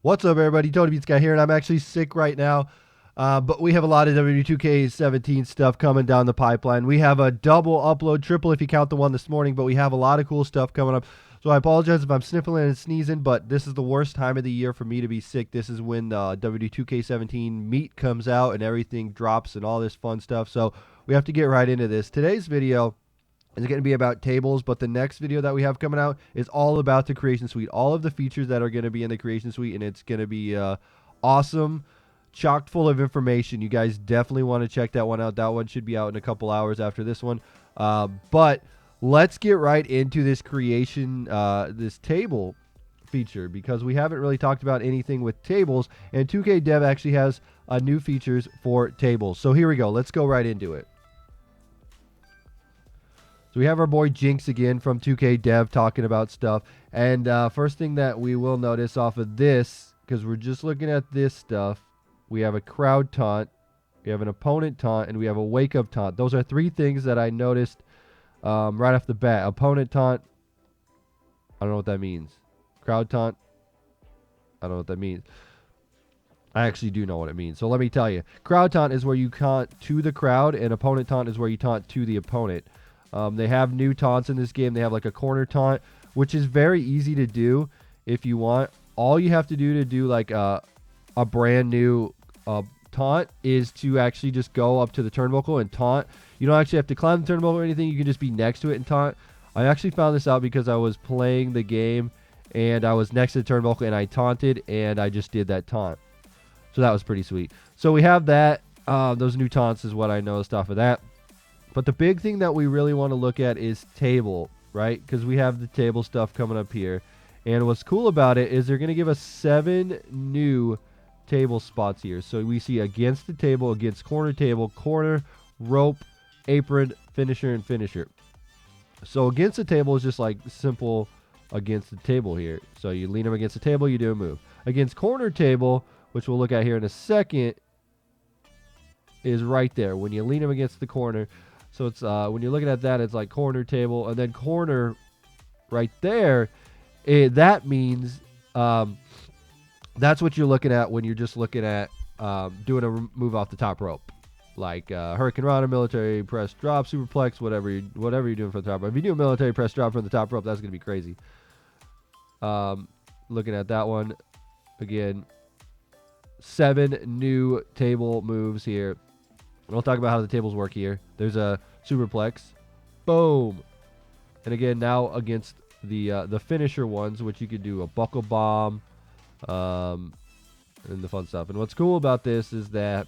What's up, everybody? TonyPizzaGuy here, and I'm actually sick right now. But we have a lot of WWE 2K17 stuff coming down the pipeline. We have a double upload, triple if you count the one this morning, but we have a lot of cool stuff coming up. So I apologize if I'm sniffling and sneezing, but this is the worst time of the year for me to be sick. This is when WWE 2K17 meat comes out and everything drops and all this fun stuff. So we have to get right into this. Today's video is going to be about tables, but the next video that we have coming out is all about the Creation Suite, all of the features that are going to be in the Creation Suite, and it's going to be awesome, chock full of information. You guys definitely want to check that one out. That one should be out in a couple hours after this one. But let's get right into this creation, this table feature, because we haven't really talked about anything with tables, and 2K Dev actually has new features for tables. So here we go. Let's go right into it. So we have our boy Jinx again from 2K Dev talking about stuff. And first thing that we will notice off of this, because we're just looking at this stuff, we have a crowd taunt, we have an opponent taunt, and we have a wake-up taunt. Those are three things that I noticed right off the bat. Opponent taunt, I don't know what that means. Crowd taunt, I don't know what that means. I actually do know what it means. So let me tell you. Crowd taunt is where you taunt to the crowd, and opponent taunt is where you taunt to the opponent. They have new taunts in this game. They have like a corner taunt, which is very easy to do if you want. All you have to do like a brand new taunt is to actually just go up to the turnbuckle and taunt. You don't actually have to climb the turnbuckle or anything. You can just be next to it and taunt. I actually found this out because I was playing the game and I was next to the turnbuckle and I taunted and I just did that taunt. So that was pretty sweet. So we have that. Those new taunts is what I noticed off of that. But the big thing that we really want to look at is table, right? Because we have the table stuff coming up here. And what's cool about it is they're going to give us 7 new table spots here. So we see against the table, against corner table, corner, rope, apron, finisher, and finisher. So against the table is just like simple against the table here. So you lean them against the table, you do a move. Against corner table, which we'll look at here in a second, is right there. When you lean them against the corner. So it's when you're looking at that, it's like corner table, and then corner right there. That means that's what you're looking at when you're just looking at doing a move off the top rope, like Hurricane Rana, military press drop, superplex, whatever you're doing from the top rope. If you do a military press drop from the top rope, that's gonna be crazy. Looking at that one again, 7 new table moves here. We'll talk about how the tables work here. There's a superplex. Boom. And again, now against the finisher ones, which you could do a buckle bomb, and the fun stuff. And what's cool about this is that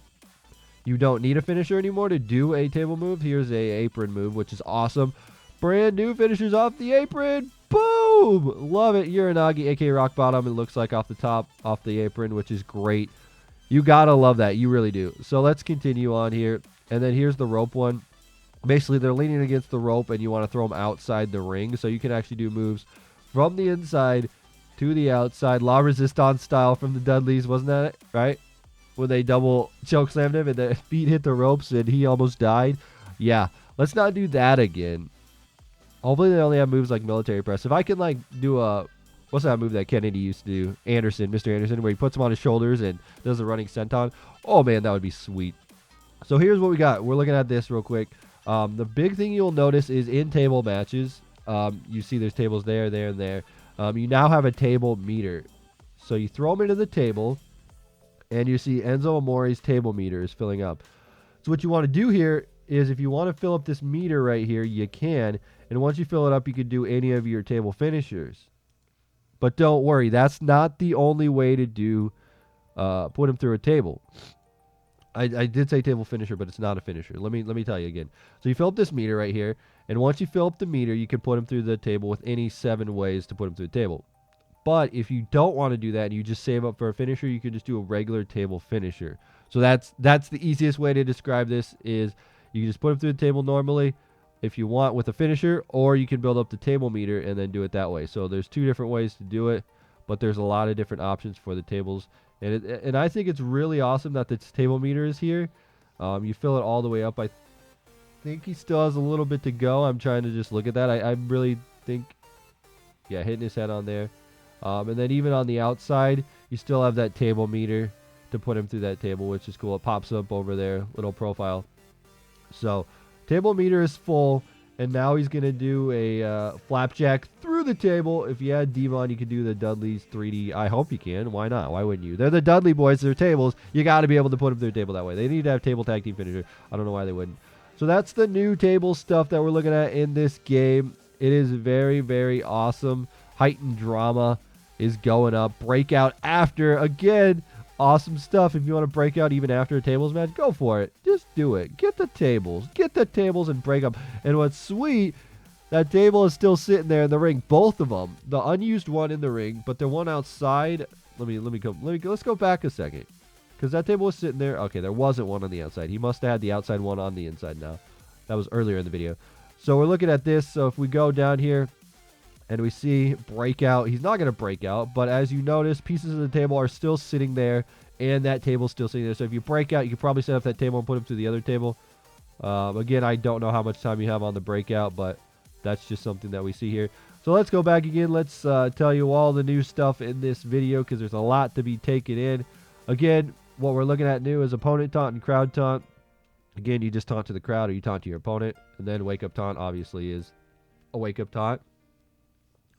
you don't need a finisher anymore to do a table move. Here's a apron move, which is awesome. Brand new finishers off the apron. Boom. Love it. Uranagi, aka rock bottom. It looks like off the top, off the apron, which is great. You gotta love that. You really do. So let's continue on here. And then here's the rope one. Basically, they're leaning against the rope, and you want to throw them outside the ring. So you can actually do moves from the inside to the outside. La Resistance style from the Dudleys. Wasn't that it? Right? When they double choke slammed him and the feet hit the ropes and he almost died. Yeah. Let's not do that again. Hopefully, they only have moves like military press. If I can, like, do a... What's that move that Kennedy used to do? Anderson, Mr. Anderson, where he puts him on his shoulders and does a running senton. Oh, man, that would be sweet. So here's what we got. We're looking at this real quick. The big thing you'll notice is in table matches, you see there's tables there, and there. You now have a table meter. So you throw them into the table, and you see Enzo Amore's table meter is filling up. So what you want to do here is if you want to fill up this meter right here, you can. And once you fill it up, you can do any of your table finishers. But don't worry, that's not the only way to do put him through a table. I did say table finisher, but it's not a finisher. Let me tell you again. So you fill up this meter right here, and once you fill up the meter, you can put him through the table with any 7 ways to put him through the table. But if you don't want to do that and you just save up for a finisher, you can just do a regular table finisher. So that's the easiest way to describe this is you can just put him through the table normally, if you want, with a finisher, or you can build up the table meter and then do it that way. So there's 2 different ways to do it, but there's a lot of different options for the tables. And I think it's really awesome that this table meter is here. You fill it all the way up. I think he still has a little bit to go. I'm trying to just look at that. I really think, yeah, hitting his head on there. And then even on the outside, you still have that table meter to put him through that table, which is cool. It pops up over there, little profile. So table meter is full, and now he's going to do a flapjack through the table. If you had Devon, you could do the Dudley's 3D. I hope you can. Why not? Why wouldn't you? They're the Dudley boys. They're tables. You got to be able to put them through the table that way. They need to have table tag team finisher. I don't know why they wouldn't. So that's the new table stuff that we're looking at in this game. It is very, very awesome. Heightened drama is going up. Breakout after. Again, awesome stuff. If you want to break out even after a tables match, go for it. Just do it. Get the tables. Get the tables and break up. And what's sweet, that table is still sitting there in the ring. Both of them. The unused one in the ring, but the one outside. Let's go back a second. Because that table was sitting there. Okay, there wasn't one on the outside. He must have had the outside one on the inside now. That was earlier in the video. So we're looking at this. So if we go down here and we see breakout, he's not going to break out. But as you notice, pieces of the table are still sitting there. And that table's still sitting there. So if you break out, you can probably set up that table and put him through the other table. Again, I don't know how much time you have on the breakout, but that's just something that we see here. So let's go back again. Let's tell you all the new stuff in this video because there's a lot to be taken in. Again, what we're looking at new is opponent taunt and crowd taunt. Again, you just taunt to the crowd or you taunt to your opponent. And then wake up taunt obviously is a wake up taunt.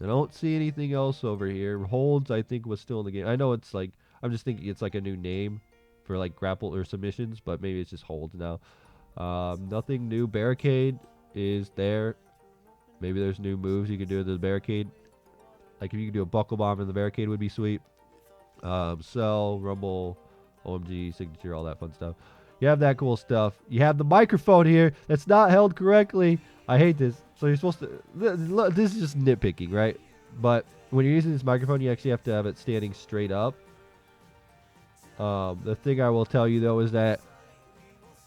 I don't see anything else over here. Holds, I think, was still in the game. I know it's like, I'm just thinking it's like a new name for like grapple or submissions, but maybe it's just holds now. Nothing new. Barricade is there. Maybe there's new moves you can do with the barricade. Like if you could do a buckle bomb in the barricade would be sweet. Cell, rumble, OMG, signature, all that fun stuff. You have that cool stuff. You have the microphone here that's not held correctly. I hate this. So you're supposed to... This is just nitpicking, right? But when you're using this microphone, you actually have to have it standing straight up. The thing I will tell you, though, is that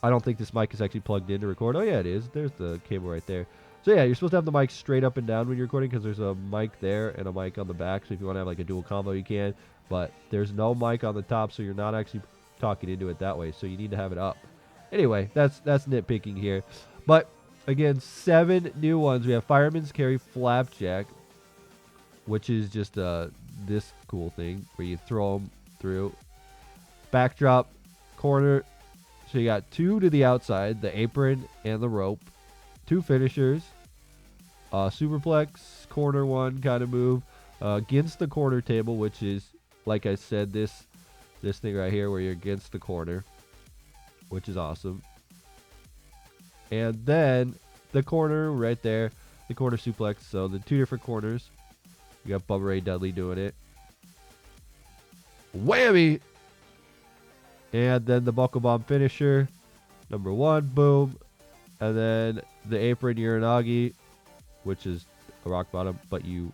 I don't think this mic is actually plugged in to record. Oh, yeah, it is. There's the cable right there. So, yeah, you're supposed to have the mic straight up and down when you're recording because there's a mic there and a mic on the back. So if you want to have like a dual combo, you can. But there's no mic on the top, so you're not actually talking into it that way. So you need to have it up. Anyway, that's nitpicking here. But, again, 7 new ones. We have Fireman's Carry Flapjack, which is just this cool thing where you throw them through. Backdrop, corner. So you got 2 to the outside, the apron and the rope. 2 finishers. Superplex, corner one kind of move. Against the corner table, which is, like I said, this thing right here where you're against the corner, which is awesome. And then the corner right there, the corner suplex. So the 2 different corners. You got Bubba Ray Dudley doing it. Whammy! And then the buckle bomb finisher, number 1, boom. And then the apron Uranagi, which is a rock bottom, but you,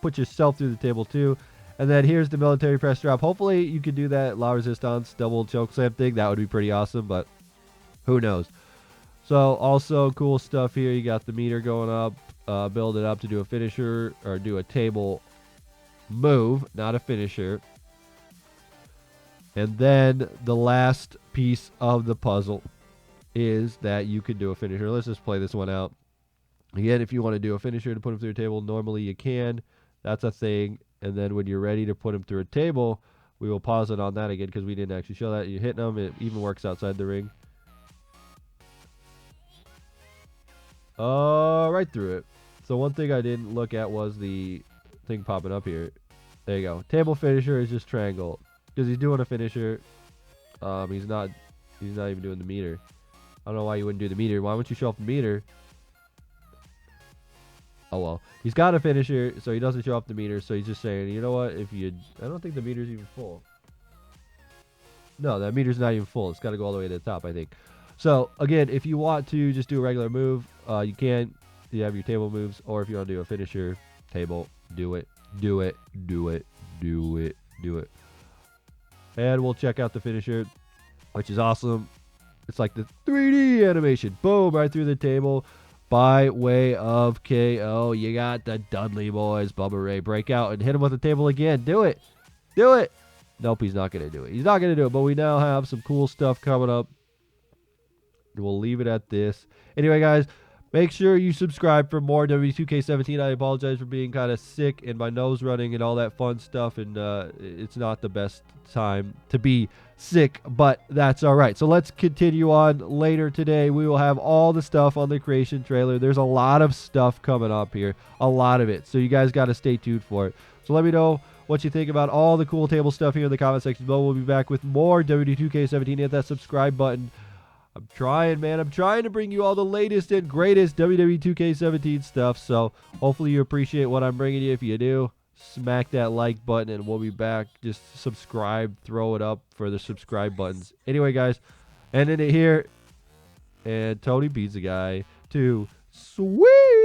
put yourself through the table too. And then here's the military press drop. Hopefully you can do that La Resistance double choke slam thing. That would be pretty awesome, but who knows. So also cool stuff here. You got the meter going up, build it up to do a finisher or do a table move, not a finisher. And then the last piece of the puzzle is that you can do a finisher. Let's just play this one out. Again, if you want to do a finisher to put him through a table, normally you can. That's a thing. And then when you're ready to put him through a table, we will pause it on that again because we didn't actually show that. You're hitting him. It even works outside the ring. Right through it. So one thing I didn't look at was the thing popping up here. There you go. Table finisher is just triangle. Because he's doing a finisher. He's not even doing the meter. I don't know why you wouldn't do the meter. Why wouldn't you show off the meter? Oh well. He's got a finisher, so he doesn't show off the meter. So he's just saying, you know what? I don't think the meter's even full. No, that meter's not even full. It's got to go all the way to the top, I think. So again, if you want to just do a regular move, you can. You have your table moves, or if you want to do a finisher table, do it. Do it. Do it. Do it. Do it. And we'll check out the finisher, which is awesome. It's like the 3D animation. Boom, right through the table by way of KO. You got the Dudley boys, Bubba Ray, break out and hit him with the table again. Do it. Do it. Nope, he's not going to do it. He's not going to do it, but we now have some cool stuff coming up. We'll leave it at this. Anyway, guys, Make sure you subscribe for more WWE 2K17. I apologize for being kind of sick and my nose running and all that fun stuff. And it's not the best time to be sick, but that's all right. So let's continue on. Later today, we will have all the stuff on the creation trailer. There's a lot of stuff coming up here, a lot of it. So you guys got to stay tuned for it. So let me know what you think about all the cool table stuff here in the comment section below. We'll be back with more WWE 2K17. Hit that subscribe button. I'm trying, man. I'm trying to bring you all the latest and greatest WWE 2K17 stuff. So hopefully you appreciate what I'm bringing you. If you do, smack that like button and we'll be back. Just subscribe, throw it up for the subscribe buttons. Anyway, guys, ending it here. And TonyPizzaGuy to sweet.